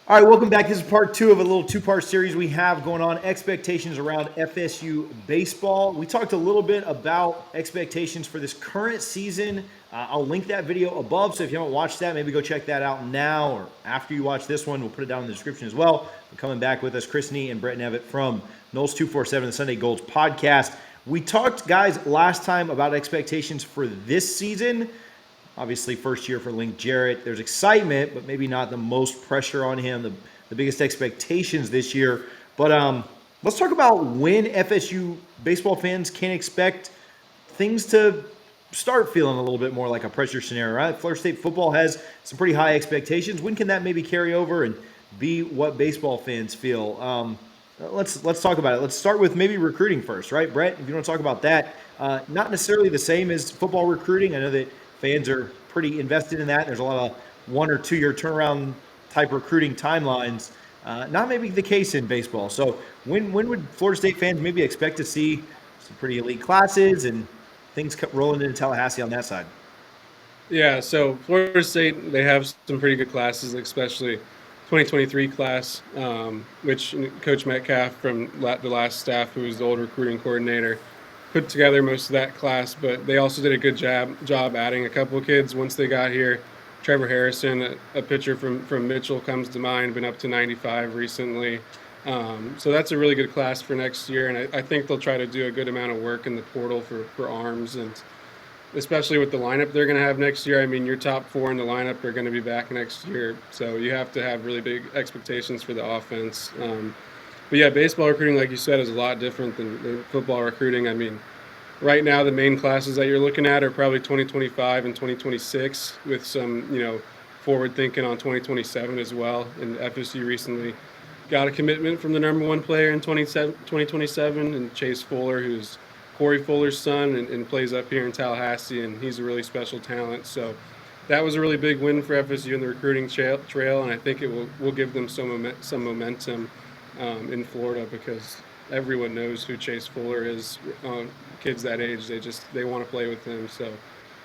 All right, welcome back. This is part two of a little two-part series we have going on, expectations around FSU baseball. We talked a little bit about expectations for this current season. I'll link that video above, so if you haven't watched that, maybe go check that out now or after you watch this one. We'll put it down in the description as well. We're coming back with us, Chris Nee and Brett Nevitt from Noles 247, the Sunday Golds podcast. We talked, guys, last time about expectations for this season. Obviously, first year for Link Jarrett. There's excitement, but maybe not the most pressure on him, the biggest expectations this year. But let's talk about when FSU baseball fans can expect things to start feeling a little bit more like a pressure scenario, right? Florida State football has some pretty high expectations. When can that maybe carry over and be what baseball fans feel? Let's talk about it. Let's start with maybe recruiting first, right, Brett? If you want to talk about that, not necessarily the same as football recruiting. I know that fans are pretty invested in that. There's a lot of 1 or 2 year turnaround type recruiting timelines. Not maybe the case in baseball. So when would Florida State fans maybe expect to see some pretty elite classes and things rolling into Tallahassee on that side? Yeah, so Florida State, they have some pretty good classes, especially 2023 class, which Coach Metcalf from the last staff, who was the old recruiting coordinator, put together most of that class. But they also did a good job adding a couple of kids once they got here. Trevor Harrison, a pitcher from Mitchell, comes to mind, been up to 95 recently. So that's a really good class for next year, and I think they'll try to do a good amount of work in the portal for arms, and especially with the lineup they're going to have next year. I mean, your top 4 in the lineup are going to be back next year, so you have to have really big expectations for the offense. But yeah, baseball recruiting, like you said, is a lot different than football recruiting. I mean, right now the main classes that you're looking at are probably 2025 and 2026, with some, forward thinking on 2027 as well. And FSU recently got a commitment from the number 1 player in 2027, and Chase Fuller, who's Corey Fuller's son and plays up here in Tallahassee, and he's a really special talent. So that was a really big win for FSU in the recruiting trail, and I think it will give them some momentum in Florida, because everyone knows who Chase Fuller is. Kids that age, they want to play with him. So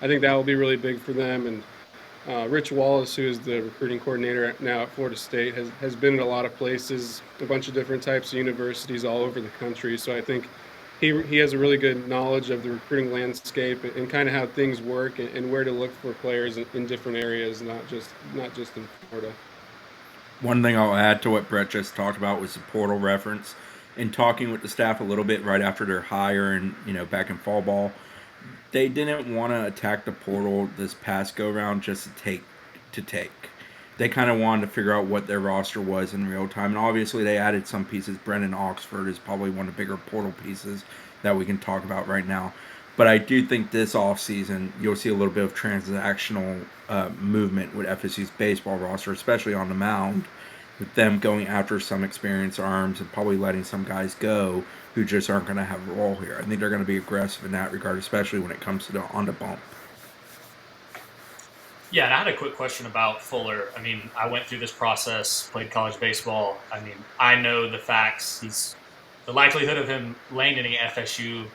I think that will be really big for them. And Rich Wallace, who is the recruiting coordinator now at Florida State, has been in a lot of places, a bunch of different types of universities all over the country. So I think he has a really good knowledge of the recruiting landscape and kind of how things work and where to look for players in different areas, not just in Florida. One thing I'll add to what Brett just talked about was the portal reference. In talking with the staff a little bit right after their hire and back in fall ball, they didn't want to attack the portal this past go round just to take. They kind of wanted to figure out what their roster was in real time, and obviously they added some pieces. Brendan Oxford is probably one of the bigger portal pieces that we can talk about right now. But I do think this offseason you'll see a little bit of transactional movement with FSU's baseball roster, especially on the mound, with them going after some experienced arms and probably letting some guys go who just aren't going to have a role here. I think they're going to be aggressive in that regard, especially when it comes to on the bump. Yeah, and I had a quick question about Fuller. I mean, I went through this process, played college baseball. I mean, I know the facts. The likelihood of him landing at FSU,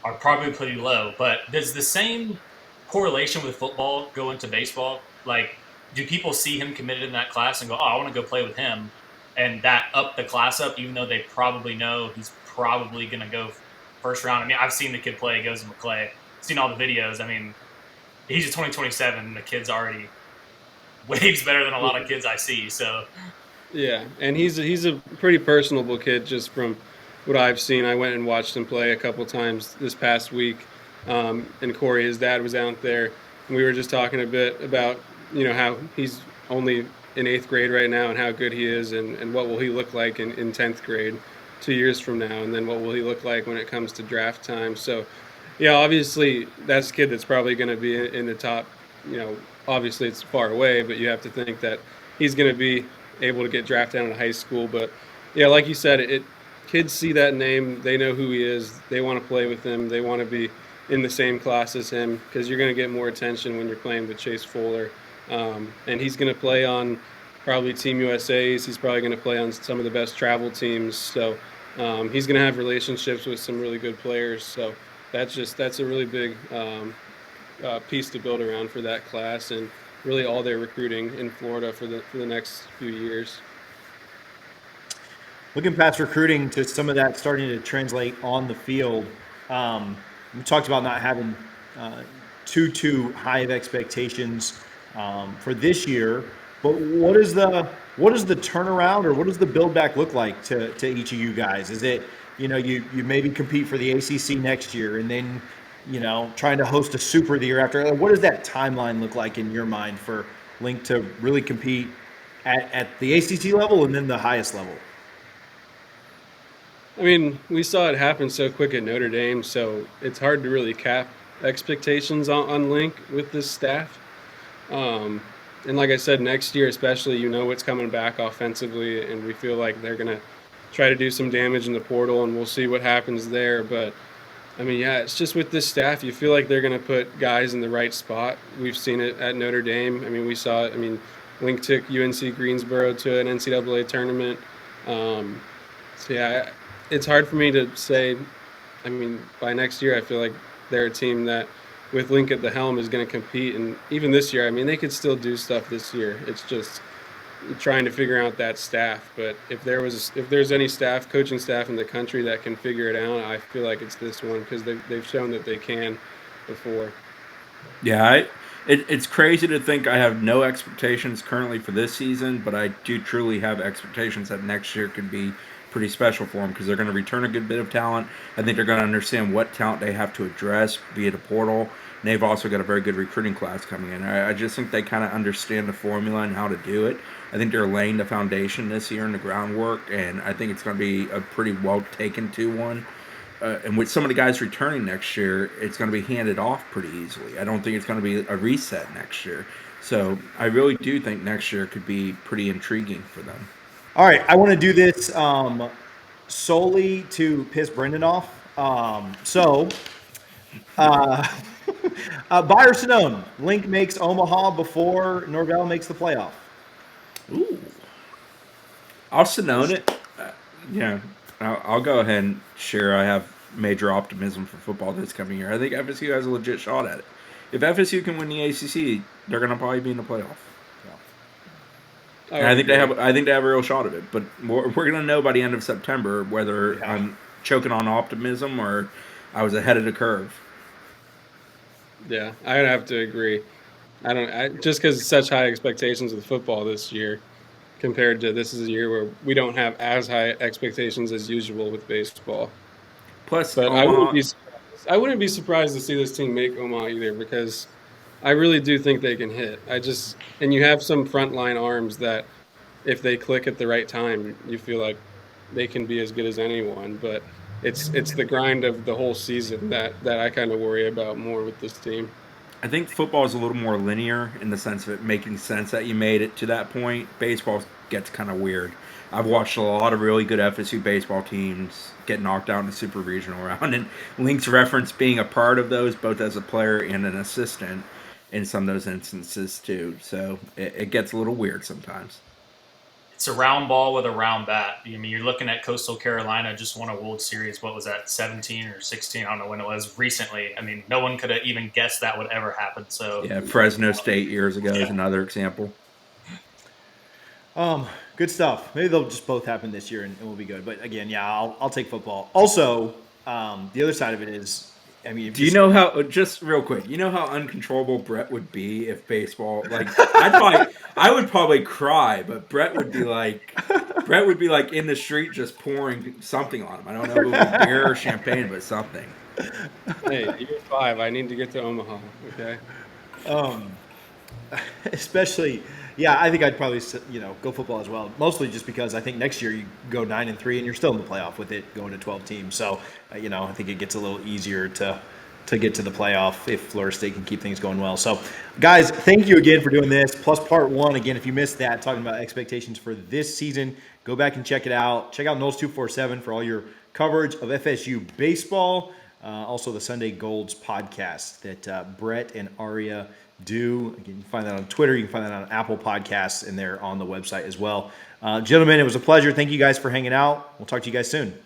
are probably pretty low. But does the same correlation with football go into baseball? Like, do people see him committed in that class and go, oh, I want to go play with him, and that up the class up, even though they probably know he's probably going to go first round? I mean, I've seen the kid play. He goes to McClay. Seen all the videos. I mean, he's a 2027, and the kid's already waves better than a lot of kids I see. So, yeah, and he's a pretty personable kid just from what I've seen. I went and watched him play a couple times this past week, and Corey, his dad, was out there, and we were just talking a bit about how he's only in 8th grade right now and how good he is, and what will he look like in 10th grade 2 years from now, and then what will he look like when it comes to draft time. So yeah, obviously that's a kid that's probably going to be in the top. Obviously it's far away, but you have to think that he's going to be able to get drafted out of high school. But yeah, like you said, kids see that name, they know who he is, they want to play with him, they want to be in the same class as him, because you're going to get more attention when you're playing with Chase Fuller. And he's going to play on probably Team USA's. He's probably going to play on some of the best travel teams. So he's going to have relationships with some really good players. So that's a really big piece to build around for that class. And really all their recruiting in Florida for the next few years. Looking past recruiting to some of that starting to translate on the field, we talked about not having too high of expectations for this year. But what is the turnaround, or what does the build back look like to each of you guys? Is it, you maybe compete for the ACC next year, and then trying to host a super the year after? What does that timeline look like in your mind for Link to really compete at the ACC level and then the highest level? I mean, we saw it happen so quick at Notre Dame, so it's hard to really cap expectations on Link with this staff. And like I said, next year especially, what's coming back offensively, and we feel like they're going to try to do some damage in the portal, and we'll see what happens there. But, I mean, yeah, it's just with this staff, you feel like they're going to put guys in the right spot. We've seen it at Notre Dame. I mean, we saw it. I mean, Link took UNC Greensboro to an NCAA tournament. So, yeah, it's hard for me to say. I mean, by next year, I feel like they're a team that, with Link at the helm, is going to compete. And even this year, I mean, they could still do stuff this year. It's just trying to figure out that staff. But if there's any coaching staff in the country that can figure it out, I feel like it's this one, because they've shown that they can before. Yeah, it's crazy to think I have no expectations currently for this season, but I do truly have expectations that next year could be pretty special for them, because they're going to return a good bit of talent. I think they're going to understand what talent they have to address via the portal. And they've also got a very good recruiting class coming in. I just think they kind of understand the formula and how to do it. I think they're laying the foundation this year in the groundwork, and I think it's going to be a pretty well taken to one. And with some of the guys returning next year, it's going to be handed off pretty easily. I don't think it's going to be a reset next year. So I really do think next year could be pretty intriguing for them. All right, I want to do this solely to piss Brendan off. Buy or Sonnone, Link makes Omaha before Norvell makes the playoff. Ooh. I'll Sonnone it. I'll go ahead and share. I have major optimism for football this coming year. I think FSU has a legit shot at it. If FSU can win the ACC, they're going to probably be in the playoff. And I think they have a real shot at it. But we're going to know by the end of September whether I'm choking on optimism or I was ahead of the curve. Yeah, I would have to agree. Just because such high expectations with football this year, compared to this is a year where we don't have as high expectations as usual with baseball. Plus, but I wouldn't be surprised to see this team make Omaha either, because I really do think they can hit. And you have some frontline arms that, if they click at the right time, you feel like they can be as good as anyone. But it's the grind of the whole season that I kind of worry about more with this team. I think football is a little more linear in the sense of it making sense that you made it to that point. Baseball gets kind of weird. I've watched a lot of really good FSU baseball teams get knocked out in the super regional round, and Link's reference being a part of those, both as a player and an assistant in some of those instances too. So it gets a little weird sometimes. It's a round ball with a round bat. I mean, you're looking at Coastal Carolina just won a World Series. What was that, 17 or 16? I don't know when it was, recently. I mean, no one could have even guessed that would ever happen. So yeah, Fresno State years ago is another example. Good stuff. Maybe they'll just both happen this year and we'll be good. But again, I'll take football. Also, the other side of it is, I mean, do you know how? Just real quick, you know how uncontrollable Brett would be if baseball? Like, I would probably cry, but Brett would be like in the street just pouring something on him. I don't know if it would be beer or champagne, but something. Hey, year 5, I need to get to Omaha. Okay. Especially, I think I'd probably go football as well. Mostly just because I think next year you go 9-3 and you're still in the playoff with it going to 12 teams. So I think it gets a little easier to get to the playoff if Florida State can keep things going well. So, guys, thank you again for doing this. Plus part 1, again, if you missed that, talking about expectations for this season, go back and check it out. Check out Noles 247 for all your coverage of FSU baseball. Also, the Sunday Golds podcast that Brett and Aria do. Again, you can find that on Twitter. You can find that on Apple Podcasts, and they're on the website as well. Gentlemen, it was a pleasure. Thank you guys for hanging out. We'll talk to you guys soon.